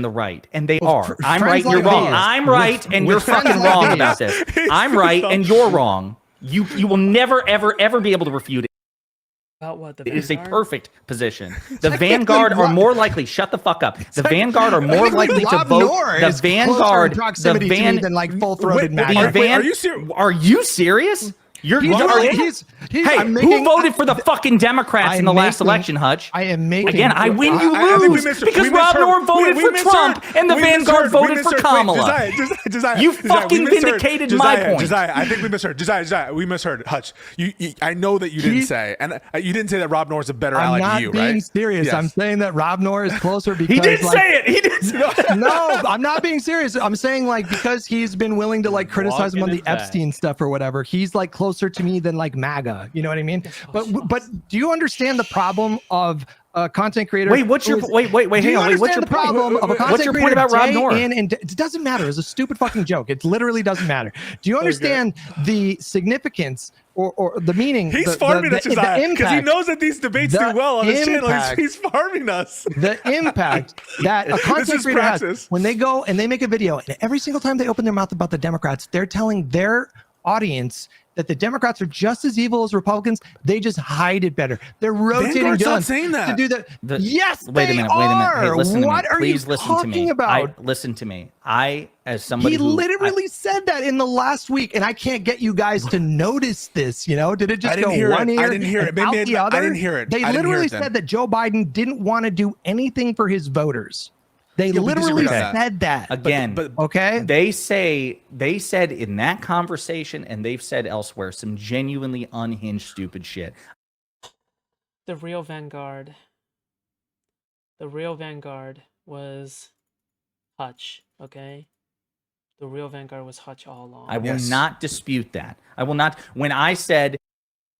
the right, and they are. I'm right, like you're wrong. these. I'm right, and you're fucking wrong about this. I'm right, and you're wrong. You will never, ever be able to refute it. About what? It is a perfect position. The Vanguard are more likely. Shut the fuck up. The Vanguard are more likely to vote. The Vanguard, proximity to me than like full-throated MAGA. Are you serious? Hey, I'm who voted for the fucking Democrats in the last election, Hutch? I am making... Again, I win, you lose. Because Rob Noor voted for Trump, and the Vanguard voted for Kamala. You fucking vindicated my point. Josiah, I think we misheard. Josiah, we misheard. Hutch, I know that you didn't say, and you didn't say that Rob Noor is a better ally to you, right? I'm not being serious. Yes. I'm saying that Rob Noor is closer because... He didn't say it. He didn't say it. No, I'm not being serious. I'm saying like because he's been willing to like criticize him on the Epstein stuff or whatever, he's like closer to me than like MAGA. You know what I mean? But do you understand the problem of content creator? Wait, what's your wait? Hang on. Wait, what's your problem of a content what's your point about Rob Noor? And it doesn't matter. It's a stupid fucking joke. It literally doesn't matter. Do you understand the significance or the meaning? He's farming us, because he knows that these debates do well on his channel. He's farming us. The impact that a content creator has when they go and they make a video, and every single time they open their mouth about the Democrats, they're telling their audience that the Democrats are just as evil as Republicans. They just hide it better. They're rotating guns saying that. to do that. Yes, wait a minute. Hey, listen to what me. are Please you listen talking to me. about? Listen to me. As somebody he literally said that in the last week, and I can't get you guys to notice this. You know, did it just go one ear? I didn't hear it. Out the other? I didn't hear it. They literally said that Joe Biden didn't want to do anything for his voters. They literally said that. Again, but okay. They said in that conversation, and they've said elsewhere, some genuinely unhinged, stupid shit. The real Vanguard was Hutch, okay? The real Vanguard was Hutch all along. I will not dispute that. I will not. When I said...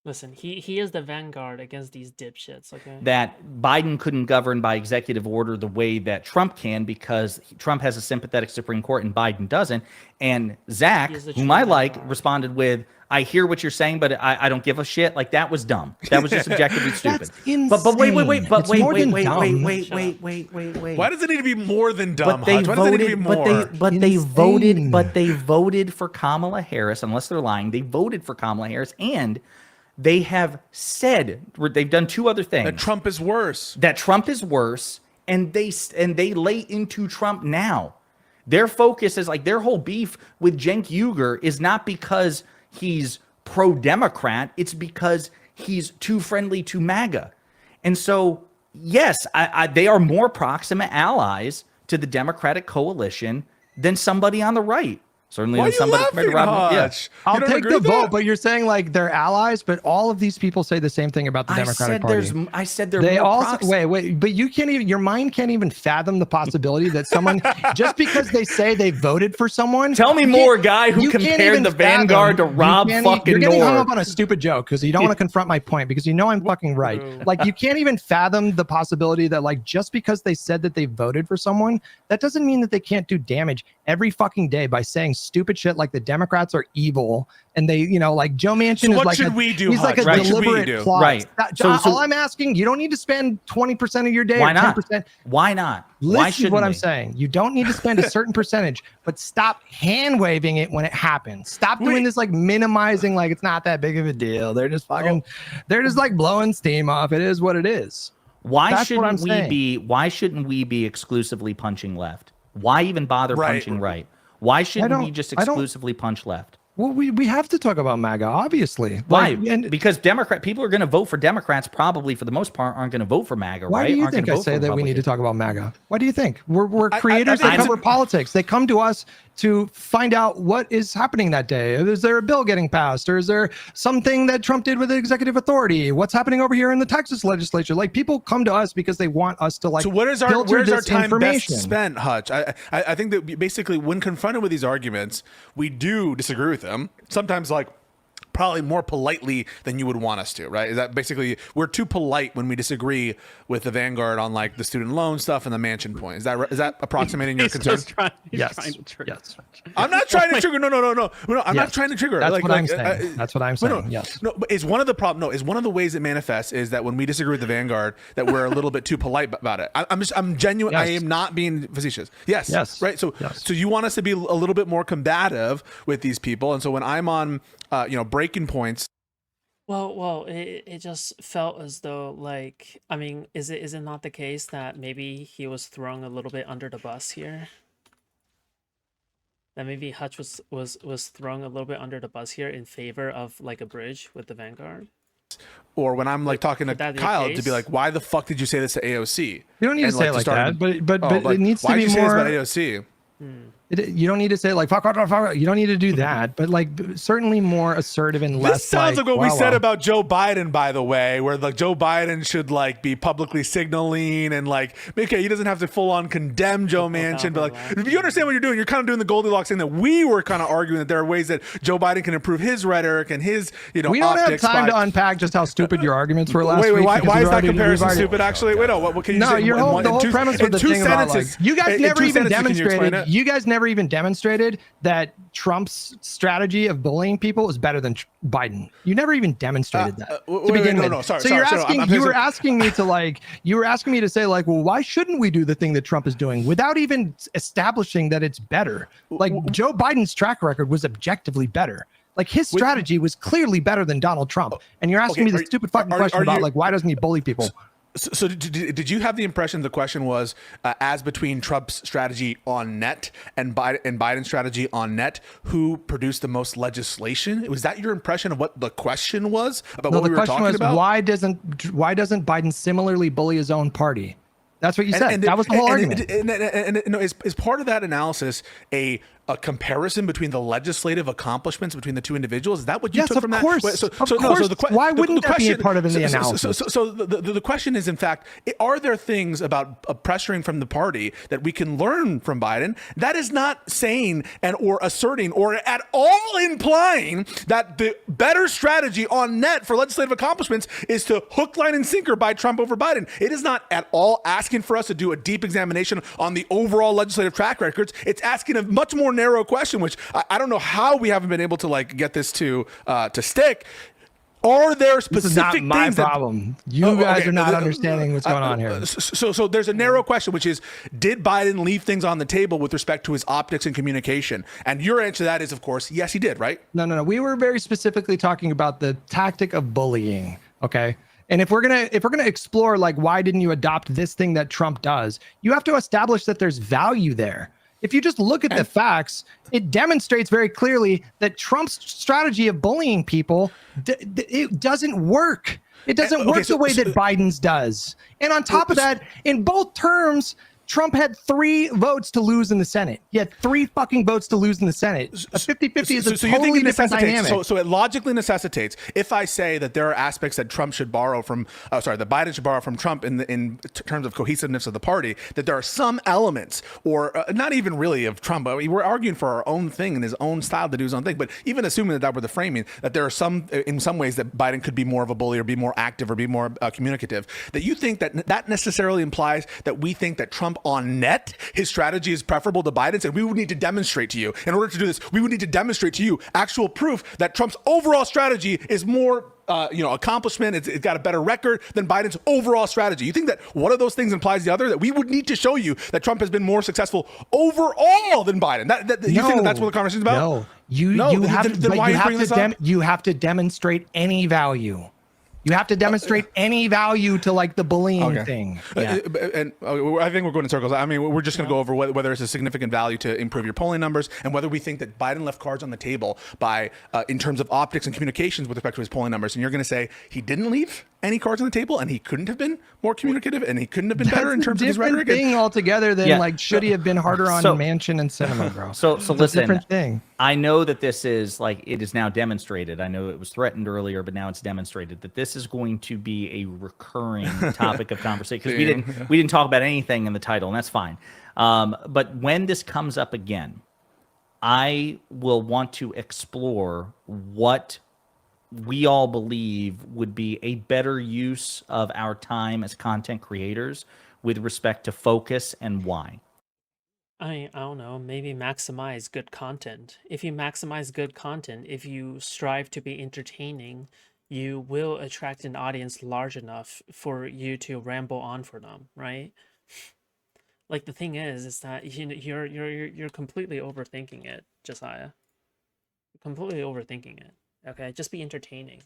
Listen, he is the vanguard against these dipshits, okay? That Biden couldn't govern by executive order the way that Trump can because Trump has a sympathetic Supreme Court and Biden doesn't. And Zach, whom I like, responded with, I hear what you're saying, but I don't give a shit. Like, that was dumb. That was just objectively stupid. That's insane. But wait. Wait. Why does it need to be more than dumb? But they Why does it need to be more? But they voted for Kamala Harris, unless they're lying. They voted for Kamala Harris, and they have said they've done two other things. That Trump is worse. And they lay into Trump now. Their focus is like their whole beef with Cenk Uygur is not because he's pro-Democrat. It's because he's too friendly to MAGA. And so, yes, they are more proximate allies to the Democratic coalition than somebody on the right. Certainly, why somebody laughing, Hutch? I'll take the vote, but you're saying like they're allies, but all of these people say the same thing about the Democratic Party. I said they're they more also wait, but you can't even, your mind can't even fathom the possibility that someone just because they say they voted for someone. Tell me more, guy who compared the Vanguard to Rob fucking Noor. You're getting hung up on a stupid joke because you don't want to confront my point because you know I'm fucking right. Like you can't even fathom the possibility that like just because they said that they voted for someone, that doesn't mean that they can't do damage every fucking day by saying stupid shit like the Democrats are evil and they, you know, like Joe Manchin is like should we do, he's like a deliberate plot. Right. All I'm asking, you don't need to spend 20% of your day. Why not? 10%. Why not? Listen to what I'm saying. You don't need to spend a certain percentage, but stop hand waving it when it happens. Stop doing this like minimizing, like it's not that big of a deal. They're just fucking, they're just like blowing steam off. It is what it is. Why shouldn't we be exclusively punching left? Why even bother punching right? Why shouldn't we just exclusively punch left? Well, we have to talk about MAGA, obviously. Why? Because people are going to vote for Democrats probably for the most part aren't going to vote for MAGA, right? Why do you think I say that we need to talk about MAGA? Why do you think? We're creators that cover politics. They come to us to find out what is happening that day. Is there a bill getting passed? Or is there something that Trump did with the executive authority? What's happening over here in the Texas legislature? Like people come to us because they want us to like so where's our time best spent, Hutch? I think that basically when confronted with these arguments, we do disagree with them. Sometimes like probably more politely than you would want us to, right? Is that basically we're too polite when we disagree with the Vanguard on like the student loan stuff and the mansion point? Is that approximating your concern? Yes. I'm not trying to trigger. No. I'm not trying to trigger. That's what I'm saying. That's what I'm saying. Yes. No, but is one of the problem? No, is one of the ways it manifests is that when we disagree with the Vanguard, that we're a little bit too polite about it. I'm genuine. Yes. I am not being facetious. Yes. Yes. Right. So you want us to be a little bit more combative with these people, and so when I'm on, breaking points. Well, it just felt as though, like, I mean, is it not the case that maybe he was thrown a little bit under the bus here? That maybe Hutch was thrown a little bit under the bus here in favor of like a bridge with the Vanguard? Or when I'm like talking to Kyle to be like, why the fuck did you say this to AOC? You don't need to say it like that, but it needs to be more. Why did you say this about AOC? You don't need to say like fuck. You don't need to do that, but like certainly more assertive and less. This sounds like what we said about Joe Biden, by the way, where like Joe Biden should like be publicly signaling and like, okay, he doesn't have to full on condemn Joe Manchin, but like, if you understand what you're doing, you're kind of doing the Goldilocks thing that we were kind of arguing that there are ways that Joe Biden can improve his rhetoric and his, we don't have time to unpack just how stupid your arguments were last week. Why is that comparison stupid? Actually, wait, no. What can you say? The whole premise with the thing about like, you guys never even demonstrated. You guys never even demonstrated that Trump's strategy of bullying people is better than Biden. You never even demonstrated that to begin with. No, sorry. So you're asking, you were asking me to say like, well, why shouldn't we do the thing that Trump is doing without even establishing that it's better? Like Joe Biden's track record was objectively better. Like his strategy was clearly better than Donald Trump. And you're asking me the stupid fucking question about like, why doesn't he bully people? So did you have the impression the question was as between Trump's strategy on net and Biden's strategy on net, who produced the most legislation? Was that your impression of what the question was about what we were talking about? Why doesn't Biden similarly bully his own party? That's what you said. That was the whole argument. Is part of that analysis a comparison between the legislative accomplishments between the two individuals? Is that what you took from that? Of course. Why wouldn't that be a part of the analysis? So the question is, in fact, are there things about pressuring from the party that we can learn from Biden? That is not saying or asserting or at all implying that the better strategy on net for legislative accomplishments is to hook, line, and sinker by Trump over Biden. It is not at all asking for us to do a deep examination on the overall legislative track records. It's asking a much more narrow question, which I don't know how we haven't been able to like get this to stick. Are there specific things? This is not my problem. You guys are not okay. understanding what's going on here. So there's a narrow question, which is, did Biden leave things on the table with respect to his optics and communication? And your answer to that is, of course, yes, he did, right? No. We were very specifically talking about the tactic of bullying. Okay. And if we're gonna explore like why didn't you adopt this thing that Trump does, you have to establish that there's value there. If you just look at the facts, it demonstrates very clearly that Trump's strategy of bullying people, it doesn't work. It doesn't work the way that Biden's does. And on top of that, in both terms, Trump had 3 votes to lose in the Senate. He had 3 fucking votes to lose in the Senate. A 50-50 is a totally different dynamic. So it logically necessitates, if I say that there are aspects that Trump should borrow from, that Biden should borrow from Trump in terms of cohesiveness of the party, that there are some elements, or not even really of Trump, but we're arguing for our own thing and his own style to do his own thing. But even assuming that were the framing, that there are in some ways that Biden could be more of a bully or be more active or be more communicative, that you think that necessarily implies that we think that Trump on net, his strategy is preferable to Biden's, and we would need to demonstrate to you, in order to do this, we would need to demonstrate to you actual proof that Trump's overall strategy is more accomplishment, it's got a better record than Biden's overall strategy. You think that one of those things implies the other, that we would need to show you that Trump has been more successful overall than Biden? You think that's what the conversation is about? No. You have to demonstrate any value. You have to demonstrate any value to like the bullying thing. Yeah. And I think we're going in circles. I mean, we're just going to go over whether it's a significant value to improve your polling numbers, and whether we think that Biden left cards on the table by in terms of optics and communications with respect to his polling numbers. And you're going to say he didn't leave any cards on the table, and he couldn't have been more communicative, and he couldn't have been better in terms of his rhetoric. Different thing altogether than like should he have been harder on Manchin and Sinema, bro? So listen, different thing. I know that this is like, it is now demonstrated. I know it was threatened earlier, but now it's demonstrated that this is going to be a recurring topic of conversation, because we didn't talk about anything in the title, and that's fine. But when this comes up again, I will want to explore what we all believe would be a better use of our time as content creators with respect to focus and why? I don't know, maybe maximize good content. If you maximize good content, if you strive to be entertaining, you will attract an audience large enough for you to ramble on for them, right? Like the thing is that you're completely overthinking it, Josiah. Completely overthinking it. Okay, just be entertaining.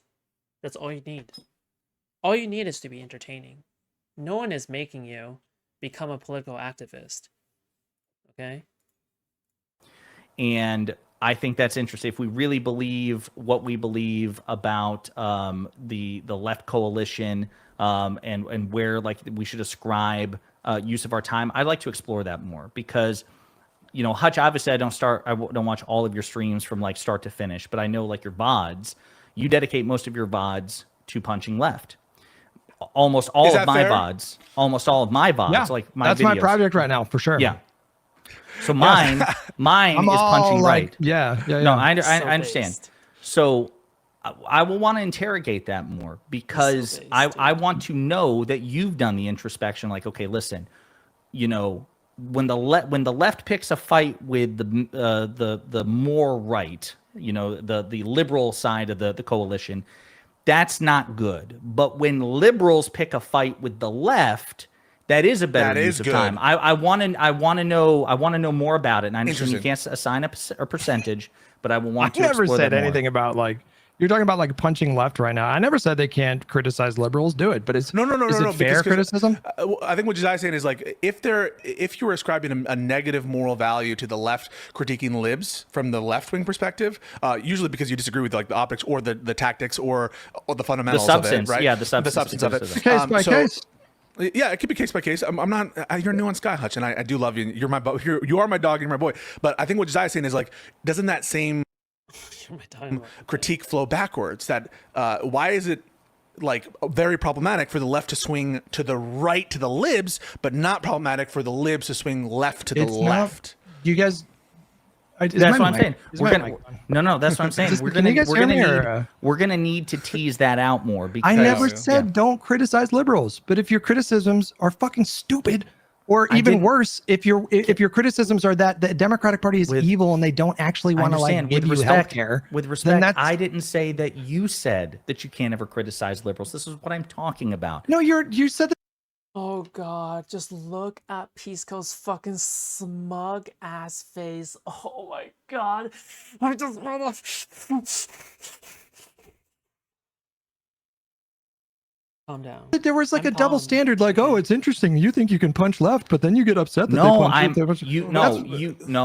That's all you need. All you need is to be entertaining. No one is making you become a political activist. Okay. And I think that's interesting. If we really believe what we believe about the left coalition and where like we should ascribe use of our time, I'd like to explore that more because, you know, Hutch, obviously I don't watch all of your streams from like start to finish, but I know like your VODs, you dedicate most of your VODs to punching left. Almost all of my VODs, Yeah, like my that's videos. my project right now for sure. Yeah. So mine is punching right. Yeah. No, I So understand. based. So I will want to interrogate that more because So based, I want to know that you've done the introspection. Like, okay, listen, you know, when the left picks a fight with the more right, you know, the liberal side of the coalition, that's not good. But when liberals pick a fight with the left, that is a better use of time. I want to know more about it. And I understand you can't assign a percentage, but I will want to. I never explore said that more. anything about like you're talking about like punching left right now. I never said they can't criticize liberals. Do it, but it's No. Is it fair criticism? I think what Josiah's saying is like if you were ascribing a negative moral value to the left critiquing libs from the left wing perspective, usually because you disagree with like the optics or the tactics or the fundamentals The substance, of it, right? yeah, the substance of it. Case by case. Yeah, it could be case by case. I'm not. You're a nuanced guy, Hutch, and I do love you. You are my dog. You're my boy. But I think what Josiah's saying is like, doesn't that same critique flow backwards? That why is it like very problematic for the left to swing to the right to the libs, but not problematic for the libs to swing left to the left? You guys. That's what I'm saying. No, that's what I'm saying. We're gonna need to tease that out more because I never said don't criticize liberals, but if your criticisms are fucking stupid, or even worse, if your criticisms are that the Democratic Party is evil and they don't actually want to like give you healthcare, with respect, I didn't say that you said that you can't ever criticize liberals. This is what I'm talking about. No, you said that. Oh god, just look at Pisco's fucking smug ass face. Oh my god. I just wanna calm down. There was like a double standard, like, oh, it's interesting. You think you can punch left, but then you get upset that No,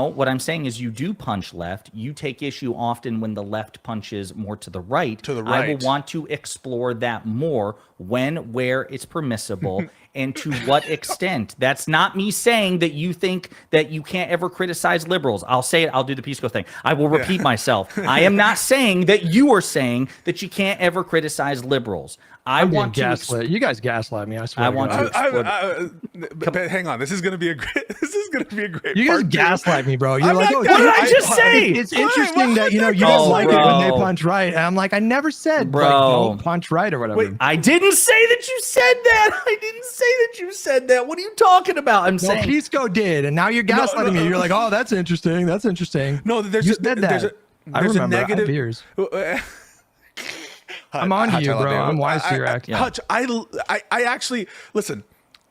what I'm saying is you do punch left. You take issue often when the left punches more to the right. I will want to explore that more when, where it's permissible, and to what extent. That's not me saying that you think that you can't ever criticize liberals. I'll say it. I'll do the Pisco thing. I will repeat myself. I am not saying that you are saying that you can't ever criticize liberals. I'm want to gaslight. You guys gaslight me. I swear. I want to. But hang on. This is gonna be a great. This is gonna be a great. You guys gaslight me, bro. You're like, what did I just say? It's interesting that you don't like it when they punch right. And I'm like, I never said, bro, don't punch right or whatever. Wait, I didn't say that you said that. I didn't say that you said that. What are you talking about? I'm saying Pisco did, and now you're gaslighting me. You're like, oh, that's interesting. That's interesting. No, there's I remember. A negative. Years. I'm on to you, bro. I'm wise to your act. Hutch, I actually listen.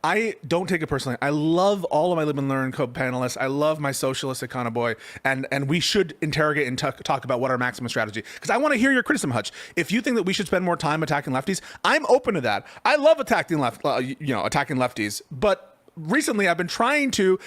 I don't take it personally. I love all of my Live and Learn co-panelists. I love my socialistic kind of boy, and we should interrogate and talk about what our maximum strategy. Because I want to hear your criticism, Hutch. If you think that we should spend more time attacking lefties, I'm open to that. I love attacking attacking lefties, but. Recently, I've been trying to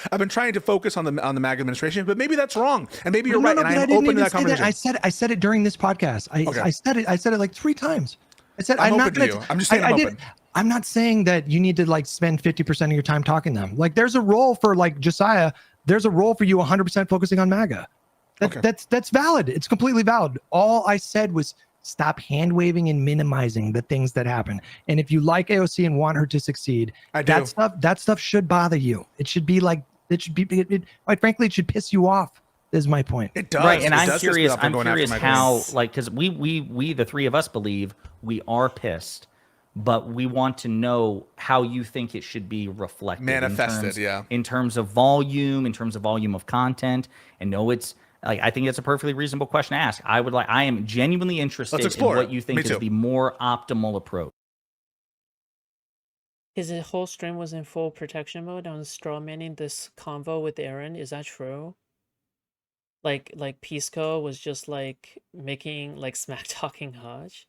focus on the MAGA administration, but maybe that's wrong, and maybe you're right. And I'm open to that conversation. I said it during this podcast. I said it like 3 times. I said I'm not going to. I'm just saying I'm open. I'm not saying that you need to like spend 50% of your time talking to them. Like there's a role for like Josiah. There's a role for you 100% focusing on MAGA. That's valid. It's completely valid. All I said was stop hand waving and minimizing the things that happen. And if you like AOC and want her to succeed, that stuff should bother you. It should be like, quite frankly, it should piss you off is my point. It does. Right, and It I'm does piss me curious. off for I'm going after curious Michael how, Ian. like, because we the three of us believe we are pissed, but we want to know how you think it should be reflected, Manifested, yeah. in terms of volume, of content, and no, it's like I think it's a perfectly reasonable question to ask. I am genuinely interested in explore what it. you think Me is too. the more optimal approach. His whole stream was in full protection mode on straw manning this convo with Aaron. Is that true? Like Pisco was just like making like smack talking Hodge.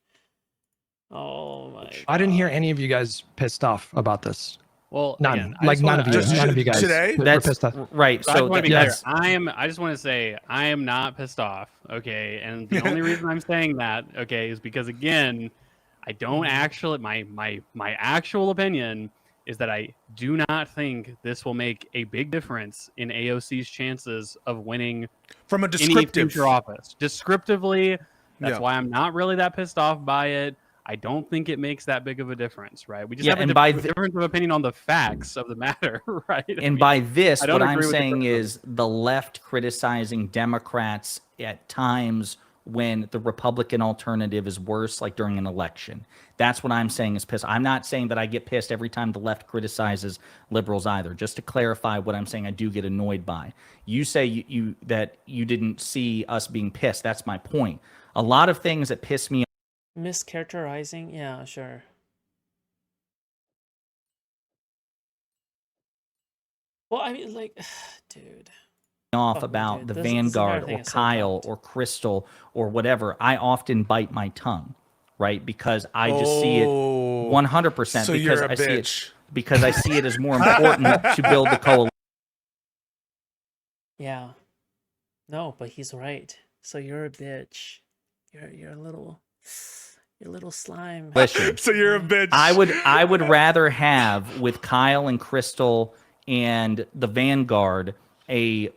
Oh my I didn't hear God. any of you guys pissed off about this. Well, None. again, I Like just none wanna- of you. I just- None of you guys Today? were That's pissed off. right. So I So just want to be yes. clear. I just want to say I am not pissed off. Okay, and the only reason I'm saying that, okay, is because again, I don't actually. My actual opinion is that I do not think this will make a big difference in AOC's chances of winning From a any descriptive. future office. Descriptively, that's Yeah. why I'm not really that pissed off by it. I don't think it makes that big of a difference, right? We just Yeah, have a and by difference of opinion on the facts of the matter, right? I And mean, by this, I don't what I'm agree with the saying criticism. is the left criticizing Democrats at times when the Republican alternative is worse, like during an election. That's what I'm saying is pissed. I'm not saying that I get pissed every time the left criticizes liberals either. Just to clarify what I'm saying, I do get annoyed by. You say you that you didn't see us being pissed. That's my point. A lot of things that piss me Mischaracterizing? Yeah, sure. Well, I mean, like, dude. off Fuck me, about dude. the This entire Vanguard thing or is so Kyle fucked. or Crystal or whatever, I often bite my tongue, right? Because I just see it 100% So because you're a I see it bitch. because I see it as more important to build the coalition. Yeah. No, but he's right. So you're a bitch. You're a little slime. So you're a bitch. I would rather have with Kyle and Crystal and the Vanguard a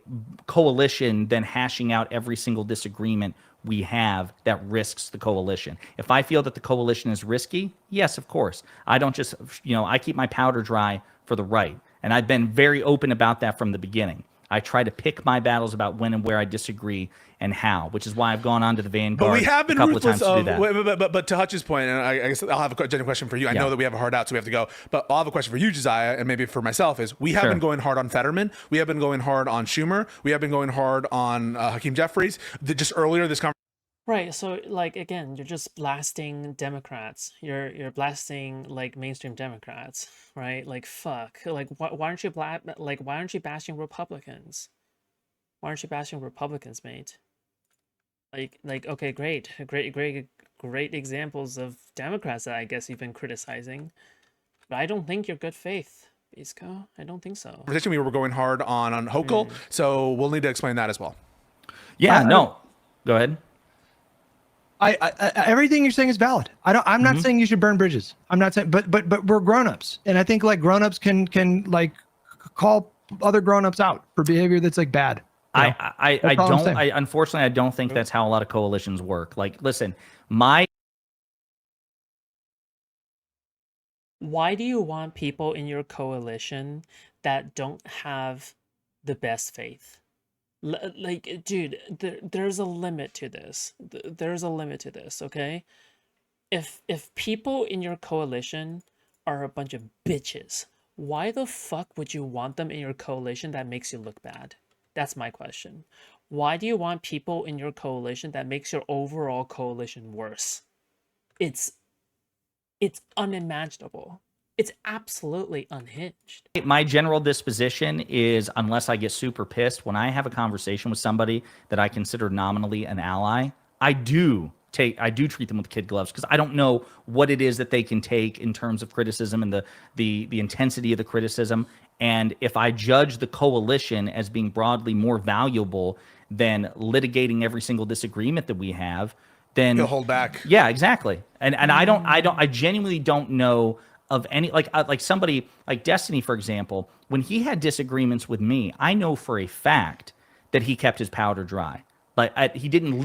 coalition than hashing out every single disagreement we have that risks the coalition. If I feel that the coalition is risky, yes, of course. I don't just, I keep my powder dry for the right. And I've been very open about that from the beginning. I try to pick my battles about when and where I disagree and how, which is why I've gone on to the Vanguard But we have been a couple ruthless of times to do that. but to Hutch's point, and I guess I'll have a genuine question for you. I know that we have a hard out, so we have to go. But I'll have a question for you, Josiah, and maybe for myself is we have Sure. been going hard on Fetterman. We have been going hard on Schumer. We have been going hard on Hakeem Jeffries. Just earlier this conversation. Right, so like again, you're just blasting Democrats. You're blasting like mainstream Democrats, right? Like fuck. Like why aren't you why aren't you bashing Republicans? Why aren't you bashing Republicans, mate? Like okay, great examples of Democrats that I guess you've been criticizing. But I don't think you're good faith, Isco. I don't think so. We were going hard on Hochul, so we'll need to explain that as well. Yeah, no. Go ahead. I everything you're saying is valid. I'm not saying you should burn bridges. I'm not saying, but we're grown-ups, and I think like grown-ups can like call other grown-ups out for behavior that's like bad. I unfortunately I don't think that's how a lot of coalitions work. Like, listen, why do you want people in your coalition that don't have the best faith? Like, dude, there's a limit to this. There's a limit to this, okay? If people in your coalition are a bunch of bitches, why the fuck would you want them in your coalition that makes you look bad? That's my question. Why do you want people in your coalition that makes your overall coalition worse? It's unimaginable. It's absolutely unhinged. my general disposition is, unless I get super pissed, when I have a conversation with somebody that I consider nominally an ally, I do treat them with kid gloves because I don't know what it is that they can take in terms of criticism and the intensity of the criticism. And if I judge the coalition as being broadly more valuable than litigating every single disagreement that we have, then You'll hold back. Yeah, exactly. And I genuinely don't know of any like somebody like Destiny, for example, when he had disagreements with me, I know for a fact that he kept his powder dry. Like he didn't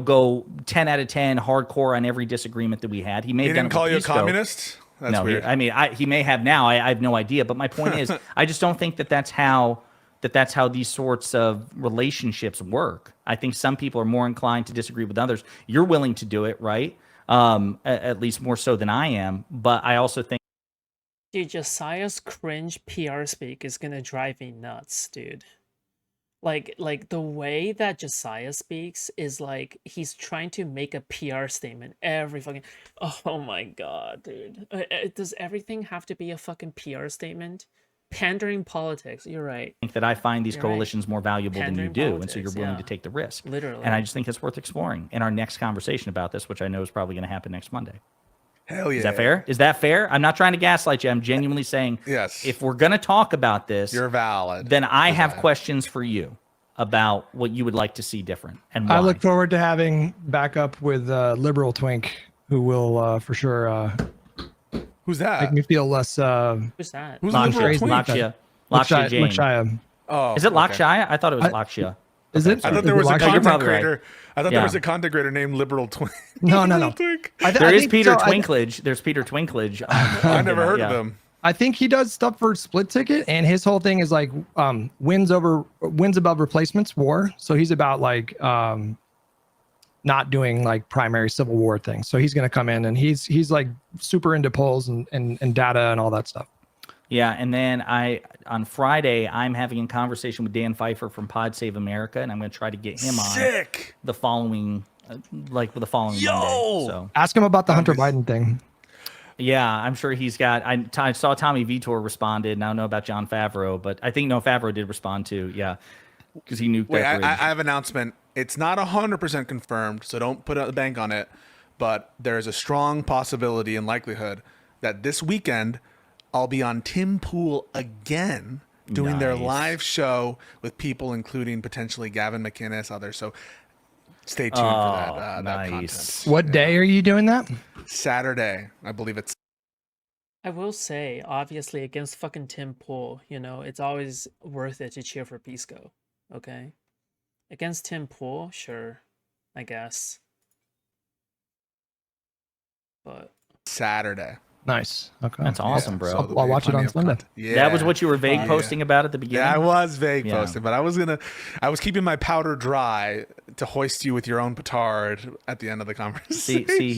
go 10 out of 10 hardcore on every disagreement that we had. He may have didn't done it with call you a Pisco. communist? That's No, weird. he may have now. I have no idea. But my point is, I just don't think that that's how that that's how these sorts of relationships work. I think some people are more inclined to disagree with others. You're willing to do it, right? At least more so than I am. But I also think, Dude, Josiah's cringe PR speak is gonna drive me nuts, dude. Like the way that Josiah speaks is like he's trying to make a PR statement every fucking. Oh my god, dude! Does everything have to be a fucking PR statement? Pandering politics. You're right. that I find these You're right. coalitions more valuable than you Pandering do, and so you're politics, willing yeah. to take the risk. Literally. And I just think it's worth exploring in our next conversation about this, which I know is probably going to happen next Monday. Hell yeah. Is that fair? Is that fair? I'm not trying to gaslight you. I'm genuinely saying, Yes. if we're going to talk about this, You're valid. then I have questions for you about what you would like to see different and why. I look forward to having backup with Liberal Twink, who will for sure Who's that? make me feel less. Who's that? Who's Lakshya, Liberal Twink? Lakshya Jane. Lakshya. Oh, Is it okay. Lakshya? I thought it was Lakshya. Is it? I thought Is there it was a Lakshya? you're content probably right. creator. I thought Yeah. there was a content creator named Liberal Twink. No, no, no. Liberal Twink. There is think Peter so. Twinklage. There's Peter Twinklage. I never heard of him. I think he does stuff for Split Ticket, and his whole thing is like wins above replacements war. So he's about like not doing like primary Civil War things. So he's going to come in and he's like super into polls and data and all that stuff. Yeah, and then on Friday I'm having a conversation with Dan Pfeiffer from Pod Save America, and I'm going to try to get him on Sick. the following, Monday. So Ask him about the Hunter Biden thing. yeah, I'm sure he's got. I saw Tommy Vitor responded, and I don't know about John Favreau, but I think Favreau did respond too. Yeah, because he nuked Wait, that I bridge. have an announcement. It's not 100% confirmed, so don't put a bank on it. But there is a strong possibility and likelihood that this weekend I'll be on Tim Pool again, doing their Nice. live show with people, including potentially Gavin McInnes, others. So stay tuned for that nice. content. What day are you doing that? Saturday, I believe it's. I will say, obviously, against fucking Tim Pool, it's always worth it to cheer for Pisco. Okay? Against Tim Pool, sure, I guess. But Saturday. Nice. Okay. That's awesome, bro. so I'll there'll be watch it plenty on of Sunday. content. Yeah. That was what you were vague Yeah. posting about at the beginning. Yeah, I was vague Yeah. posting, but I was keeping my powder dry to hoist you with your own petard at the end of the conversation. See,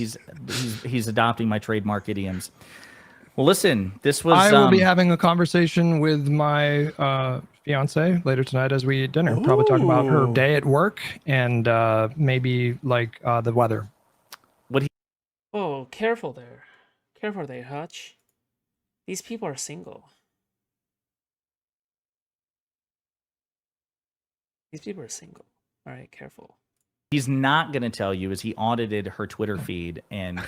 he's adopting my trademark idioms. Well, listen, this was. I will be having a conversation with my fiance later tonight as we eat dinner. Probably talk about her Ooh. day at work and maybe like the weather. oh, careful there, Hutch. These people are single. These people are single. All right, careful. He's not going to tell you is he audited her Twitter feed and,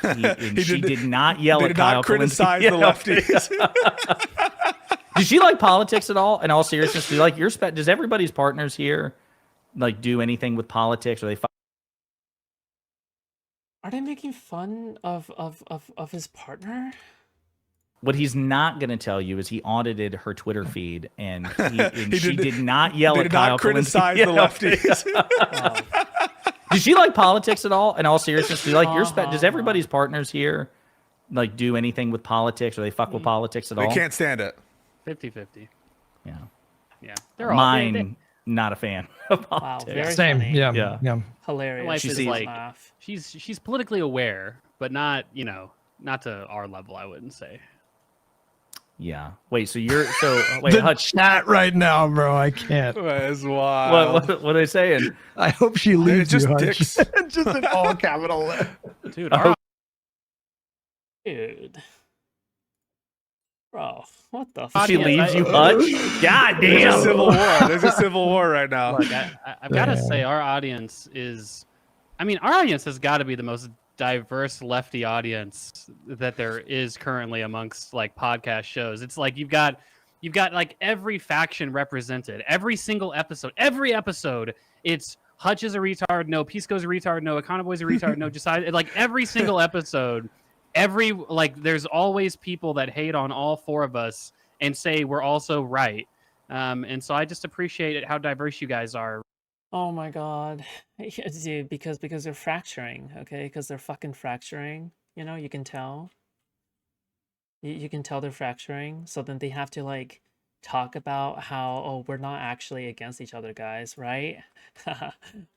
she did- did not yell They at did Kyle not criticize Kalinske. the lefties. Does she like politics at all? In all seriousness, do you like does everybody's partners here like do anything with politics, or they? Are they making fun of his partner? What he's not going to tell you is he audited her Twitter feed and, He she did- did not yell They at did Kyle not criticize Kalinske. the lefties. Oh, Does she like politics at all? In all seriousness, do you like does Uh-huh. everybody's partners here like do anything with politics, or they fuck with politics at They all? can't stand it. 50-50. Yeah. Yeah. They're all Mine, not a fan of wow, politics. very Same. funny. Yeah. Yeah. Yeah. Hilarious. Life She is sees- like laugh. she's politically aware, but not to our level, I wouldn't say. Yeah. Wait. So wait, The Hutch. chat right now, bro. I can't. That's wild. What are they saying? I hope she leaves just you, Hutch. dicks. Just in all capital. Dude, Dude. Bro, what the She fuck? leaves you, Hutch? God There's a damn. civil war. There's a civil war right now. look, I've got to say, our audience has got to be the most diverse lefty audience that there is currently amongst like podcast shows. It's like you've got like every faction represented. Every single episode, it's Hutch is a retard, no, Pisco's a retard, no, Econoboy's a retard, no, Josiah. Like every single episode, there's always people that hate on all four of us and say we're also right. And so I just appreciate it how diverse you guys are. Oh my god. Yeah, dude, because they're fracturing, okay? Because they're fucking fracturing. You can tell. You can tell they're fracturing. So then they have to like talk about how, oh, we're not actually against each other, guys, right?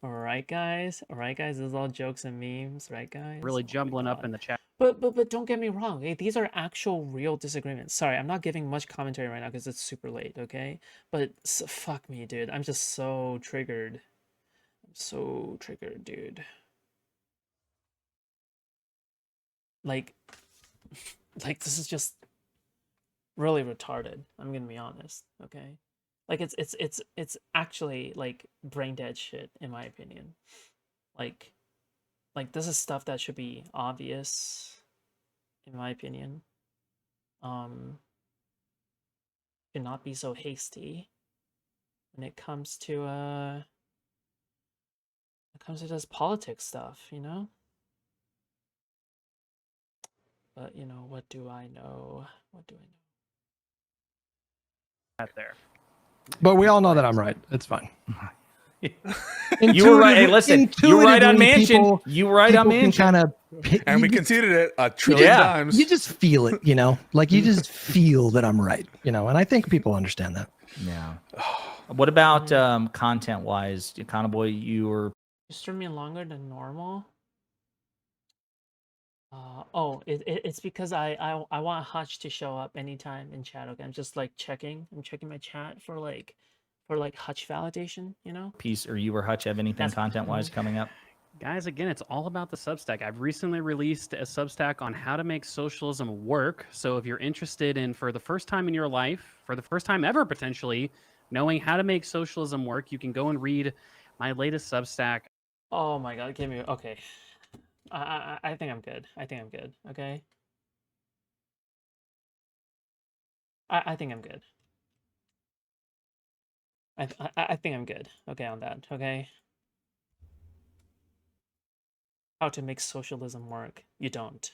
Right, guys? Right, guys? This is all jokes and memes, right, guys? Really Oh my jumbling up God. in the chat. But don't get me wrong. Okay? These are actual real disagreements. Sorry, I'm not giving much commentary right now because it's super late. Okay, but fuck me, dude. I'm just so triggered. I'm so triggered, dude. Like, like this is just really retarded. I'm gonna be honest. Okay, like it's actually like brain dead shit in my opinion. Like, this is stuff that should be obvious, in my opinion. Should not be so hasty when it comes to this politics stuff, you know? But you know, what do I know? What do I know? Out there. But we all know that I'm right. It's fine. You were right. Hey, listen, you were right on Intuitively, Mansion. You were right on people Mansion. Kind of, And we conceded it a trillion times. You just feel it, you know, like you just feel that I'm right, you know, and I think people understand that. Yeah. What about content wise, Econo Boy? You were You streaming longer than normal? Oh, it's because I want Hutch to show up anytime in chat. Okay, I'm just like checking. I'm checking my chat for like Hutch validation. You know. piece, or you or Hutch have anything content wise coming up? Guys, again, it's all about the Substack. I've recently released a Substack on how to make socialism work. So if you're interested in, for the first time in your life, for the first time ever potentially, knowing how to make socialism work, you can go and read my latest Substack. Oh my God, give me okay. I think I'm good. I think I'm good. Okay. I think I'm good. I think I'm good. Okay, on that. Okay. How to make socialism work? You don't.